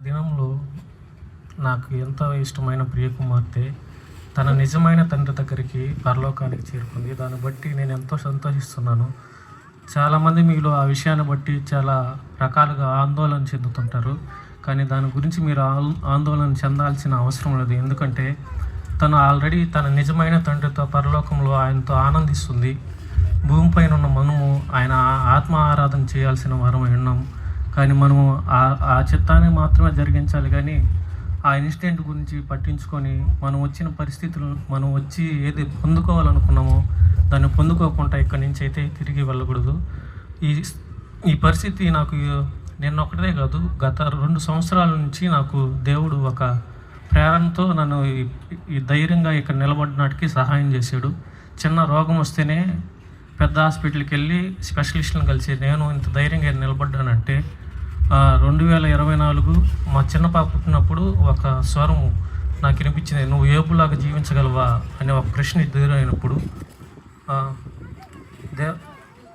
దినంలో నాకు ఎంతో ఇష్టమైన ప్రియకుమార్తె తన నిజమైన తండ్రి దగ్గరికి పరలోకానికి చేరుకుంది. దాన్ని బట్టి నేను ఎంతో సంతోషిస్తున్నాను. చాలామంది మీలో ఆ విషయాన్ని బట్టి చాలా రకాలుగా ఆందోళన చెందుతుంటారు. కానీ దాని గురించి మీరు ఆందోళన చెందాల్సిన అవసరం లేదు. ఎందుకంటే తను ఆల్రెడీ తన నిజమైన తండ్రితో పరలోకంలో ఆయనతో ఆనందిస్తుంది. భూమిపైన ఉన్న మనము ఆయన ఆత్మ ఆరాధన చేయాల్సిన వారమై ఉన్నాం. కానీ మనము ఆ చిత్తాన్ని మాత్రమే జరిగించాలి. కానీ ఆ ఇన్సిడెంట్ గురించి పట్టించుకొని మనం వచ్చిన పరిస్థితులు మనం వచ్చి ఏది పొందుకోవాలనుకున్నామో దాన్ని పొందుకోకుండా ఇక్కడి నుంచి అయితే తిరిగి వెళ్ళకూడదు. ఈ పరిస్థితి నాకు నిన్న ఒకటే కాదు, గత 2 సంవత్సరాల నుంచి నాకు దేవుడు ఒక ప్రేరణతో నన్ను ఈ ధైర్యంగా ఇక్కడ నిలబడినాటికి సహాయం చేశాడు. చిన్న రోగం వస్తేనే పెద్ద హాస్పిటల్కి వెళ్ళి స్పెషలిస్టులను కలిసి నేను ఇంత ధైర్యంగా నిలబడ్డానంటే 2024 మా చిన్న పాప పుట్టినప్పుడు ఒక స్వరం నాకు వినిపించింది, నువ్వు ఏబులాగా జీవించగలవా అనే ఒక ప్రశ్న ఎదురైనప్పుడు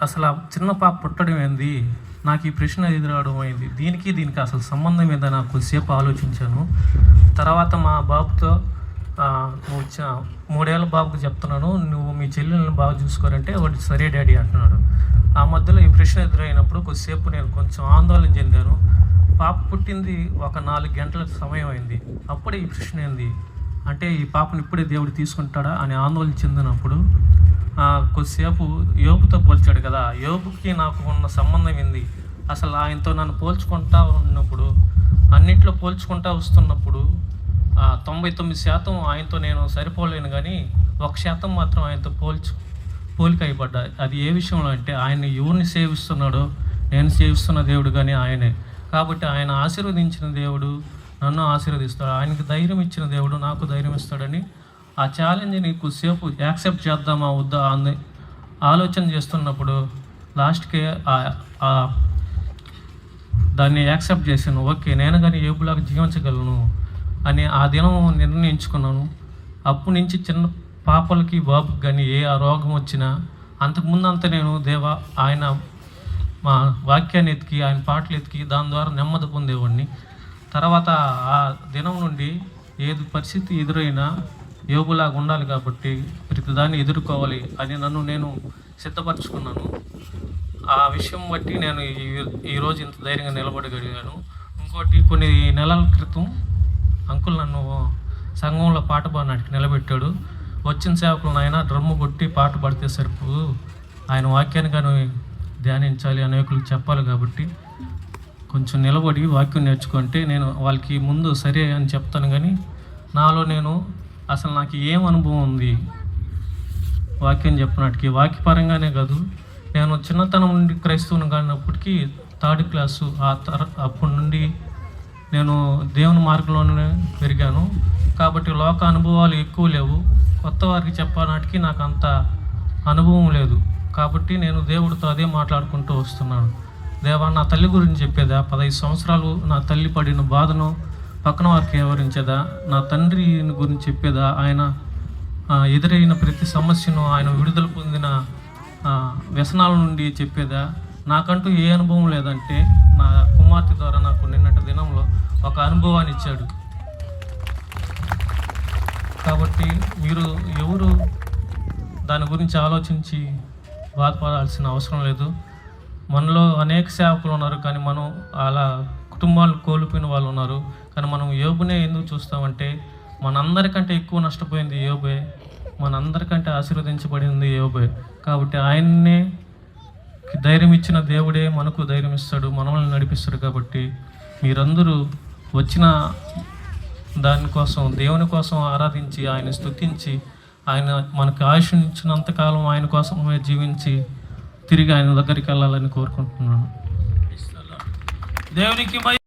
అసలు ఆ చిన్న పాప పుట్టడం ఏంది, నాకు ఈ ప్రశ్న ఎదురవడం అయింది. దీనికి అసలు సంబంధం ఏదో నాకు కొద్దిసేపు ఆలోచించాను. తర్వాత మా బాబుతో నువ్వు 3 ఏళ్ళ బాబుకు చెప్తున్నాను, నువ్వు మీ చెల్లెల్ని బాగా చూసుకోరంటే వాడు సరే డాడీ అంటున్నాడు. ఆ మధ్యలో ఈ ప్రశ్న ఎదురైనప్పుడు కొద్దిసేపు నేను కొంచెం ఆందోళన చెందాను. పాప పుట్టింది ఒక 4 గంటల సమయం అయింది. అప్పుడే ఈ ప్రశ్న ఏంది అంటే ఈ పాపను ఇప్పుడే దేవుడు తీసుకుంటాడా అని ఆందోళన చెందినప్పుడు కొద్దిసేపు యోబుతో పోల్చాడు కదా, యోబుకి నాకు ఉన్న సంబంధం ఏంది, అసలు ఆయనతో నన్ను పోల్చుకుంటా ఉన్నప్పుడు అన్నిట్లో పోల్చుకుంటా వస్తున్నప్పుడు 99% ఆయనతో నేను సరిపోలేను, కానీ 1% మాత్రం ఆయనతో పోలిక అయిపడ్డా. అది ఏ విషయంలో అంటే ఆయన ఎవరిని సేవిస్తున్నాడో నేను సేవిస్తున్న దేవుడు కానీ ఆయనే. కాబట్టి ఆయన ఆశీర్వదించిన దేవుడు నన్ను ఆశీర్వదిస్తాడు, ఆయనకి ధైర్యం ఇచ్చిన దేవుడు నాకు ధైర్యం ఇస్తాడని ఆ ఛాలెంజ్ని కొద్దిసేపు యాక్సెప్ట్ చేద్దామా వద్దా అని ఆలోచన చేస్తున్నప్పుడు లాస్ట్కి దాన్ని యాక్సెప్ట్ చేశాను. ఓకే, నేను కానీ ఏబులాగా జీవించగలను అని ఆ దినం నిర్ణయించుకున్నాను. అప్పటి నుంచి చిన్న పాపలకి బాబుకి కానీ ఆ రోగం వచ్చినా అంతకుముందు అంతా నేను ఆయన మా వాక్యాన్ని ఎతికి ఆయన పాటలు ఎతికి దాని ద్వారా నెమ్మది పొందేవాడిని. తర్వాత ఆ దినం నుండి ఏది పరిస్థితి ఎదురైనా యోబులాగా ఉండాలి కాబట్టి ప్రతిదాన్ని ఎదుర్కోవాలి అని నన్ను నేను సిద్ధపరచుకున్నాను. ఆ విషయం బట్టి నేను ఈరోజు ఇంత ధైర్యంగా నిలబడగలిగాను. ఇంకోటి, కొన్ని నెలల క్రితం అంకుల్ నన్ను సంఘంలో పాట పాడడానికి నిలబెట్టాడు. వచ్చిన సేవకులను ఆయన డ్రమ్ము కొట్టి పాట పాడితే సరిపో, ఆయన వాక్యాన్ని కానీ ధ్యానించాలి, అనేకులకు చెప్పాలి కాబట్టి కొంచెం నిలబడి వాక్యం నేర్చుకుంటే నేను వాళ్ళకి ముందు సరే అని చెప్తాను. కానీ నాలో నేను అసలు నాకు ఏం అనుభవం ఉంది వాక్యం చెప్పినట్టుకి, వాక్యపరంగానే కాదు, నేను చిన్నతనం నుండి క్రైస్తవుని కానప్పటికీ 3rd క్లాసు అప్పటి నుండి నేను దేవుని మార్గంలోనే పెరిగాను. కాబట్టి లోక అనుభవాలు ఎక్కువ లేవు. కొత్త వారికి చెప్పనాటికి నాకు అంత అనుభవం లేదు. కాబట్టి నేను దేవుడితో అదే మాట్లాడుకుంటూ వస్తున్నాను. దేవా, నా తల్లి గురించి చెప్పేదా, 15 సంవత్సరాలు నా తల్లి పడిన బాధను పక్కన వారికి వివరించేదా, నా తండ్రి గురించి చెప్పేదా, ఆయన ఎదురైన ప్రతి సమస్యను ఆయన విడుదల పొందిన వ్యసనాల నుండి చెప్పేదా. నాకంటూ ఏ అనుభవం లేదంటే నా కుమార్తె ద్వారా నాకు నిన్నటి దినంలో ఒక అనుభవాన్ని ఇచ్చాడు. కాబట్టి మీరు ఎవరు దాని గురించి ఆలోచించి బాధపడాల్సిన అవసరం లేదు. మనలో అనేక సేవకులు ఉన్నారు, కానీ మనం అలా కుటుంబాలు కోల్పోయిన వాళ్ళు ఉన్నారు. కానీ మనం యోబునే ఎందుకు చూస్తామంటే మనందరికంటే ఎక్కువ నష్టపోయింది యోబే, మనందరికంటే ఆశీర్వదించబడింది యోబే. కాబట్టి ఆయన్నే ధైర్యం ఇచ్చిన దేవుడే మనకు ధైర్యం ఇస్తాడు, మనల్ని నడిపిస్తాడు. కాబట్టి మీరందరూ వచ్చిన దానికోసం దేవుని కోసం ఆరాధించి ఆయన స్తుతించి ఆయన మనకు ఆయుష్ ఇచ్చినంతకాలం ఆయన కోసమే జీవించి తిరిగి ఆయన దగ్గరికి వెళ్ళాలని కోరుకుంటున్నాను. దేవునికి